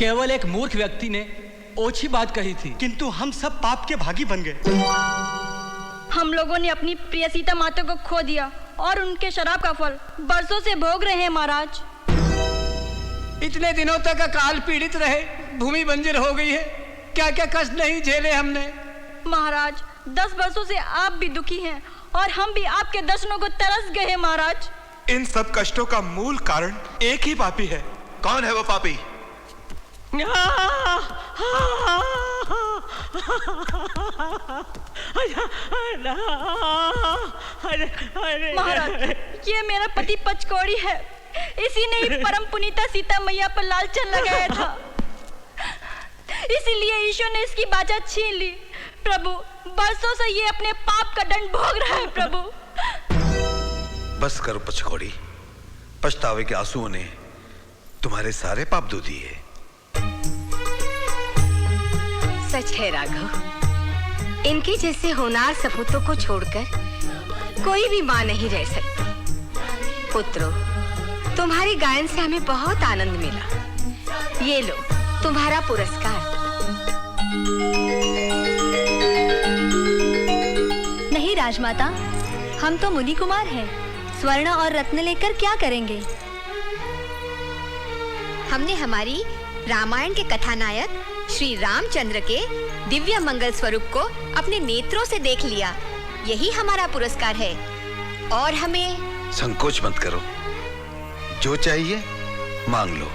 केवल एक मूर्ख व्यक्ति ने ओछी बात कही थी, किंतु हम सब पाप के भागी बन गए। हम लोगों ने अपनी प्रिय सीता माता को खो दिया और उनके शराब का फल बरसों से भोग रहे हैं महाराज। इतने दिनों तक अकाल पीड़ित रहे, भूमि बंजर हो गई है, क्या क्या कष्ट नहीं झेले हमने। महाराज 10 वर्षों से आप भी दुखी हैं और हम भी आपके दर्शनों को तरस गए हैं महाराज। इन सब कष्टों का मूल कारण एक ही पापी है। कौन है वो पापी? महाराज ये मेरा पति पचकौड़ी है, इसी ने ही परम पुनीता सीता मैया पर लालचन लगाया था, इसीलिए ईश्वर ने इसकी बाचा छीन ली। प्रभु बरसों से ये अपने पाप का दंड भोग रहा है। प्रभु बस करो पचकौड़ी, पछतावे के आंसुओं ने तुम्हारे सारे पाप धो दिए। सच है राघव, इनके जैसे होनहार सपूतों को छोड़कर कोई भी मां नहीं रह सकती। पुत्रों, तुम्हारे गायन से हमें बहुत आनंद मिला। ये लो तुम्हारा पुरस्कार। नहीं राजमाता, हम तो मुनि कुमार हैं, स्वर्ण और रत्न लेकर क्या करेंगे? हमने हमारी रामायण के कथानायक श्री रामचंद्र के दिव्य मंगल स्वरूप को अपने नेत्रों से देख लिया, यही हमारा पुरस्कार है। और हमें संकोच मत करो, जो चाहिए मांग लो।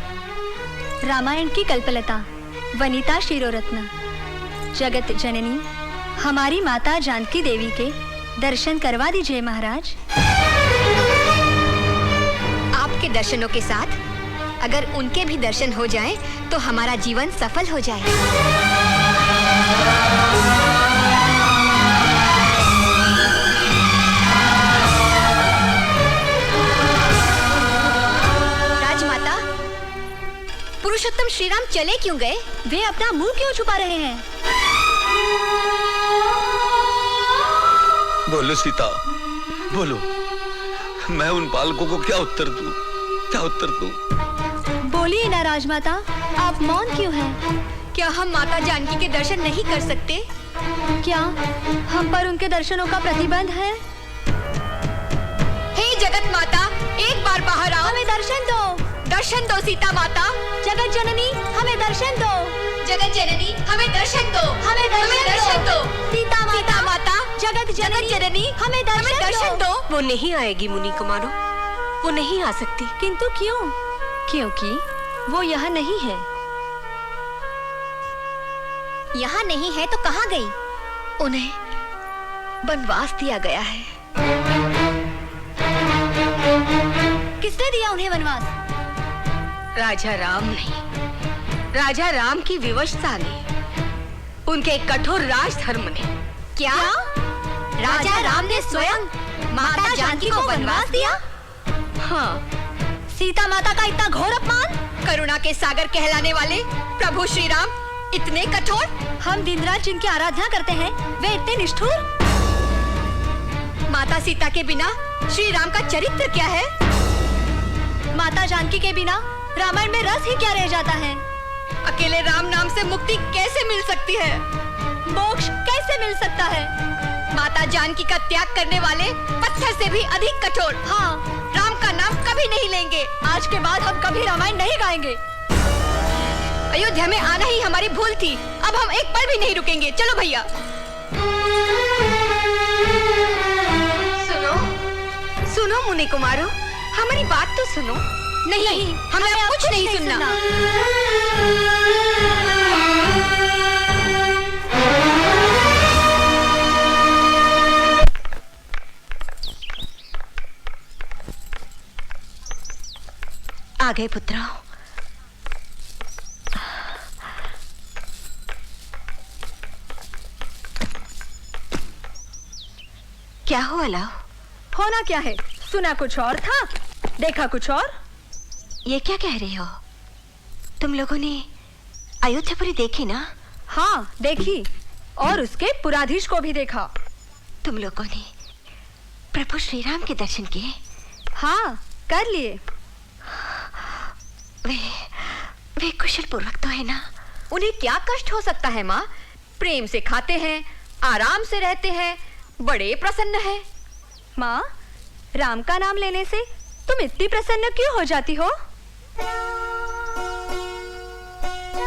रामायण की कल्पलता, वनिता शिरोरत्न, जगत जननी हमारी माता जानकी देवी के दर्शन करवा दीजिए महाराज। आपके दर्शनों के साथ अगर उनके भी दर्शन हो जाएं, तो हमारा जीवन सफल हो जाए। राजमाता, पुरुषोत्तम श्रीराम चले क्यों गए? वे अपना मुंह क्यों छुपा रहे हैं? बोलो सीता, बोलो, मैं उन बालकों को क्या उत्तर दूं? क्या उत्तर दूं? बोलिए ना राजमाता, आप मौन क्यों हैं? क्या हम माता जानकी के दर्शन नहीं कर सकते? क्या हम पर उनके दर्शनों का प्रतिबंध है? हे जगत माता, एक बार बाहर आओ। हमें दर्शन दो। दर्शन दो सीता माता। जगत जननी हमें दर्शन दो। जगत जननी हमें दर्शन दो। हमें दर्शन दो। सीता माता, जगत जननी हमें दर्शन दो। वो नहीं आएगी मुनि कुमारों, वो नहीं आ सकती। किंतु क्यों? क्योंकि वो यहाँ नहीं है। यहाँ नहीं है तो कहाँ गई? उन्हें वनवास दिया गया है। किसने दिया उन्हें वनवास? राजा राम नहीं, राजा राम की विवशता ने, उनके कठोर राजधर्म ने। क्या? राजा राम ने स्वयं माता जानकी को वनवास दिया? हाँ। सीता माता का इतना घोर अपमान? करुणा के सागर कहलाने वाले प्रभु श्री राम इतने कठोर? हम दिन रात जिनकी आराधना करते हैं वे इतने निष्ठुर? माता सीता के बिना श्री राम का चरित्र क्या है? माता जानकी के बिना रामायण में रस ही क्या रह जाता है? अकेले राम नाम से मुक्ति कैसे मिल सकती है? मोक्ष कैसे मिल सकता है? माता जानकी का त्याग करने वाले पत्थर से भी अधिक कठोर। हाँ, राम का नाम कभी नहीं लेंगे। आज के बाद हम कभी रामायण नहीं गाएंगे। अयोध्या में आना ही हमारी भूल थी, अब हम एक पल भी नहीं रुकेंगे। चलो भैया। सुनो, सुनो मुनि कुमारों, हमारी बात तो सुनो। नहीं, हमें अब कुछ नहीं सुनना। आ गए पुत्रा। क्या हुआ लाओ? होना क्या है? सुना कुछ और था, देखा कुछ और। ये क्या कह रही हो? तुम लोगों ने अयोध्यापुरी देखी ना? हाँ देखी, और उसके पुराधीश को भी देखा। तुम लोगों ने प्रभु श्री राम के दर्शन किए? हाँ कर लिए। वे कुशल पूर्वक तो है ना? उन्हें क्या कष्ट हो सकता है माँ? प्रेम से खाते हैं, आराम से रहते हैं, बड़े प्रसन्न हैं। माँ, राम का नाम लेने से तुम इतनी प्रसन्न क्यों हो जाती हो?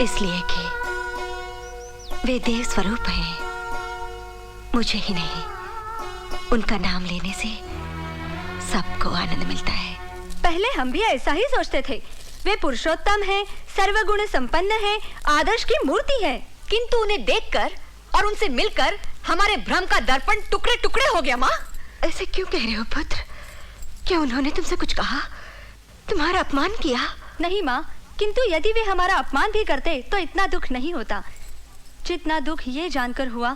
इसलिए कि वे देव स्वरूप हैं। मुझे ही नहीं, उनका नाम लेने से सबको आनंद मिलता है। पहले हम भी ऐसा ही सोचते थे। वे पुरुषोत्तम हैं, सर्वगुण संपन्न हैं, आदर्श की मूर्ति है। किंतु उन्हें देखकर और उनसे मिलकर हमारे भ्रम का दर्पण टुकड़े टुकड़े हो गया माँ। ऐसे क्यों कह रहे हो पुत्र? क्या उन्होंने तुमसे कुछ कहा? तुम्हारा अपमान किया? नहीं माँ, किंतु यदि वे हमारा अपमान भी करते तो इतना दुख नहीं होता जितना दुख ये जानकर हुआ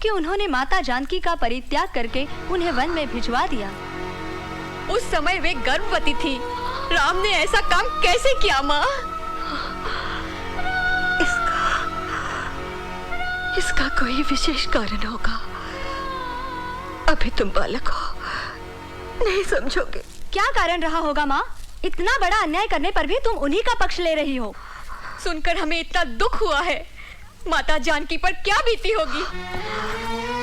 कि उन्होंने माता जानकी का परित्याग करके उन्हें वन में भिजवा दिया। उस समय वे गर्भवती थी। राम ने ऐसा काम कैसे किया माँ? इसका कोई विशेष कारण होगा। अभी तुम बालक हो, नहीं समझोगे। क्या कारण रहा होगा माँ? इतना बड़ा अन्याय करने पर भी तुम उन्हीं का पक्ष ले रही हो। सुनकर हमें इतना दुख हुआ है। माता जानकी पर क्या बीती होगी?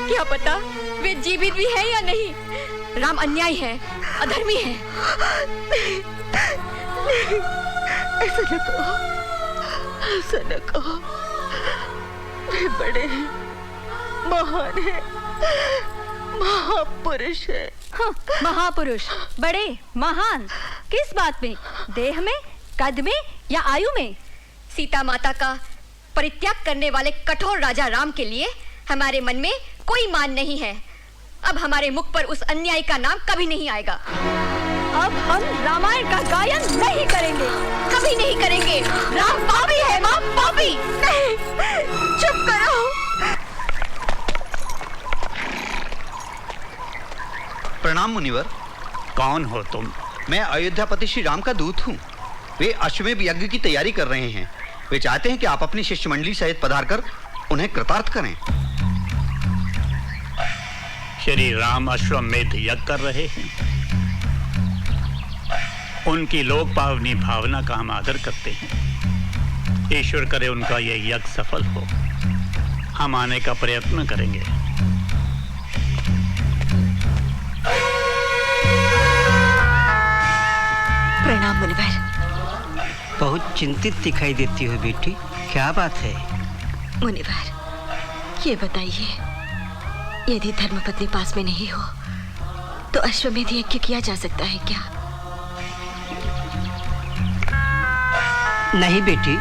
क्या पता वे जीवित भी है या नहीं। राम अन्यायी है, अधर्मी है। नहीं, नहीं, ऐसा न कहो, ऐसा न कहो। वे बड़े हैं, महान है, महापुरुष है। हाँ, महापुरुष, बड़े, महान, किस बात में? देह में, कद में या आयु में? सीता माता का परित्याग करने वाले कठोर राजा राम के लिए हमारे मन में कोई मान नहीं है। अब हमारे मुख पर उस अन्याय का नाम कभी नहीं आएगा। अब हम रामायण का गायन नहीं करेंगे, कभी नहीं करेंगे। राम पापी है माँ, पापी। नहीं, चुप करो। प्रणाम मुनिवर। कौन हो तुम? मैं अयोध्यापति श्री राम का दूत हूँ। वे अश्वमेध यज्ञ की तैयारी कर रहे हैं। वे चाहते हैं कि आप अपनी शिष्यमंडली सहित पधारकर उन्हें कृतार्थ करें। श्री राम अश्वमेध यज्ञ कर रहे हैं। उनकी लोक पावनी भावना का हम आदर करते हैं। ईश्वर करे उनका यह यज्ञ सफल हो। हम आने का प्रयत्न करेंगे। प्रणाम मुनिवर। बहुत चिंतित दिखाई देती हो बेटी, क्या बात है? मुनिवर, ये बताइए, यदि धर्मपत्नी पास में नहीं हो तो अश्वमेध यज्ञ किया जा सकता है क्या? नहीं बेटी,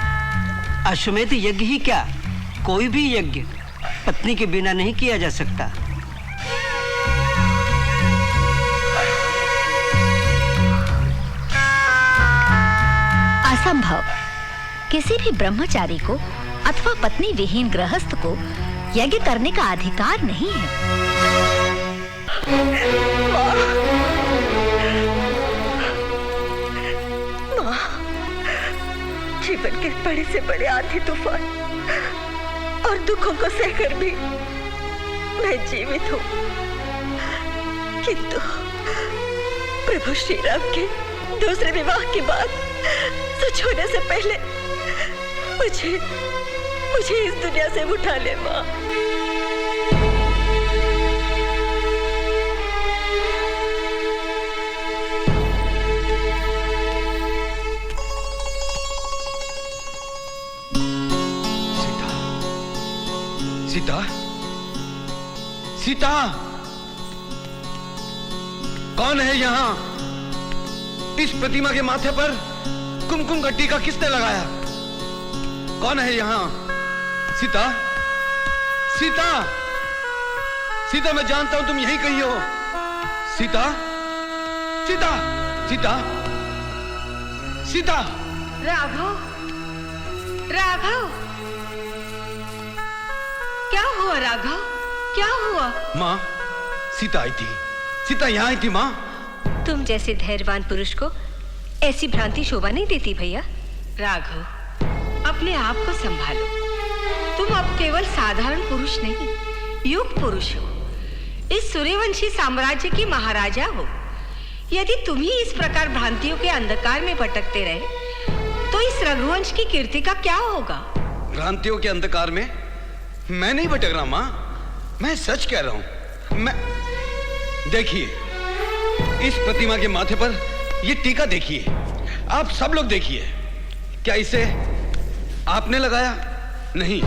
अश्वमेध यज्ञ ही क्या, कोई भी यज्ञ पत्नी के बिना नहीं किया जा सकता। असंभव। किसी भी ब्रह्मचारी को अथवा पत्नी विहीन गृहस्थ को यज्ञ करने का अधिकार नहीं है। माँ, जीवन के बड़े से बड़े आंधी तूफान और दुखों को सहकर भी मैं जीवित हूँ, किंतु प्रभु श्री राम के दूसरे विवाह की बात सच होने से पहले मुझे इस दुनिया से उठा ले माँ। सीता, सीता, कौन है यहाँ? इस प्रतिमा के माथे पर कुमकुम का टीका किसने लगाया? कौन है यहाँ? सीता, सीता, सीता, मैं जानता हूं तुम यहीं कहीं हो। सीता, सीता, सीता, सीता। राघव, राघव, क्या हुआ राघव? क्या हुआ? माँ, सीता आई थी। सीता यहाँ आई थी माँ। तुम जैसे धैर्यवान पुरुष को ऐसी भ्रांति शोभा नहीं देती भैया। राघव, अपने आप को संभालो। तुम अब केवल साधारण पुरुष नहीं, युग पुरुष हो। इस सूर्यवंशी साम्राज्य की महाराजा हो। यदि तुम ही इस प्रकार भ्रांतियों के अंधकार में भटकते रहे तो इस रघुवंश की कीर्ति का क्या होगा? भ्रांतियों के अंधकार में मैं नहीं भटक रहा माँ, मैं सच कह रहा हूं। मैं देखिए, इस प्रतिमा के माथे पर ये टीका देखिए, आप सब लोग देखिए। क्या इसे आपने लगाया? नहीं।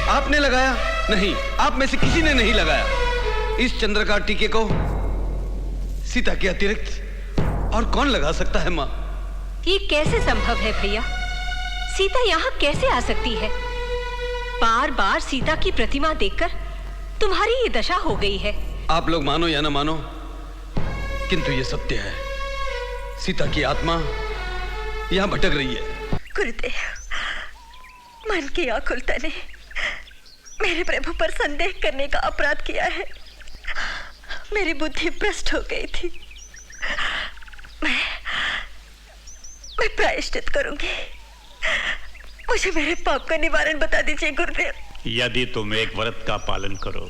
आपने लगाया? नहीं। आप में से किसी ने नहीं लगाया। इस चंद्रकार टीके को सीता के अतिरिक्त और कौन लगा सकता है माँ? ये कैसे संभव है भैया? सीता यहाँ कैसे आ सकती है? बार बार सीता की प्रतिमा देखकर तुम्हारी ये दशा हो गई है। आप लोग मानो या ना मानो, किंतु ये सत्य है। सीता की आत्मा यहाँ भटक रही है। गुरुदेव, मन की आकुलता ने मेरे प्रभु पर संदेह करने का अपराध किया है। मेरी बुद्धि भ्रष्ट हो गई थी। मैं प्रायश्चित करूंगी। मुझे मेरे पाप का निवारण बता दीजिए गुरुदेव। यदि तुम एक व्रत का पालन करो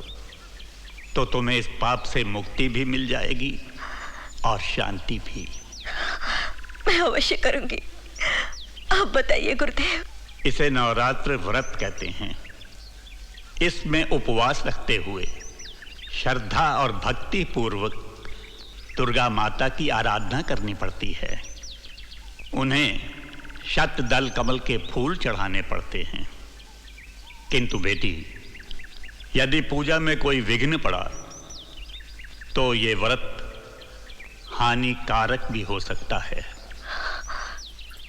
तो तुम्हें इस पाप से मुक्ति भी मिल जाएगी और शांति भी। मैं अवश्य करूंगी। आप बताइए गुरुदेव। इसे नवरात्र व्रत कहते हैं। इसमें उपवास रखते हुए श्रद्धा और भक्ति पूर्वक दुर्गा माता की आराधना करनी पड़ती है। उन्हें शतदल कमल के फूल चढ़ाने पड़ते हैं। किंतु बेटी, यदि पूजा में कोई विघ्न पड़ा तो ये व्रत हानिकारक भी हो सकता है।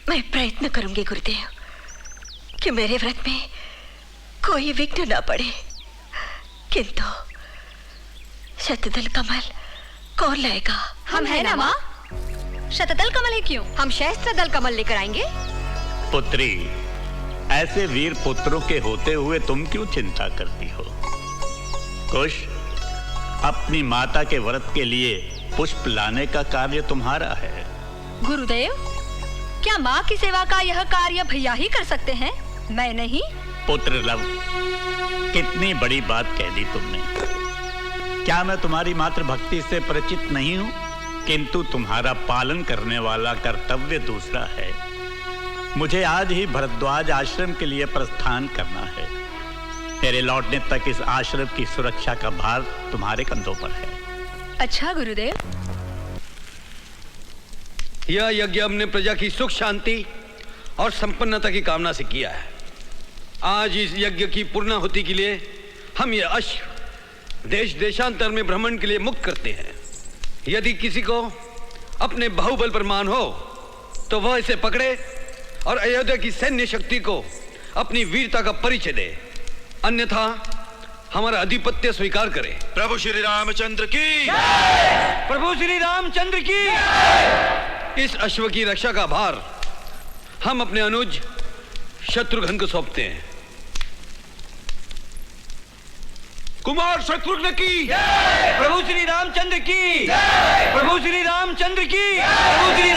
मैं प्रयत्न करूंगी गुरुदेव कि मेरे व्रत में कोई विघ्न ना पड़े। किंतु शतदल कमल कौन लाएगा? हम है ना माँ। शतदल कमल है क्यों? हम सहस्त्रदल कमल लेकर आएंगे। पुत्री, ऐसे वीर पुत्रों के होते हुए तुम क्यों चिंता करती हो? कुश, अपनी माता के व्रत के लिए पुष्प लाने का कार्य तुम्हारा है। गुरुदेव, क्या माँ की सेवा का यह कार्य भैया ही कर सकते हैं, मैं नहीं? पुत्र लव, कितनी बड़ी बात कह दी तुमने। क्या मैं तुम्हारी मातृभक्ति से परिचित नहीं हूं? किंतु तुम्हारा पालन करने वाला कर्तव्य दूसरा है। मुझे आज ही भरद्वाज आश्रम के लिए प्रस्थान करना है। मेरे लौटने तक इस आश्रम की सुरक्षा का भार तुम्हारे कंधों पर है। अच्छा गुरुदेव। यह यज्ञ हमने प्रजा की सुख शांति और संपन्नता की कामना से किया है। आज इस यज्ञ की पूर्णाहुति के लिए हम ये अश्व देश देशांतर में भ्रमण के लिए मुक्त करते हैं। यदि किसी को अपने बाहुबल पर मान हो तो वह इसे पकड़े और अयोध्या की सैन्य शक्ति को अपनी वीरता का परिचय दे, अन्यथा हमारा अधिपत्य स्वीकार करे। प्रभु श्री रामचंद्र की। प्रभु श्री रामचंद्र की। इस अश्व की रक्षा का भार हम अपने अनुज शत्रुघ्न को सौंपते हैं। कुमार शत्रुघ्न की। प्रभु श्री रामचंद्र की। प्रभु श्री रामचंद्र की। प्रभु श्री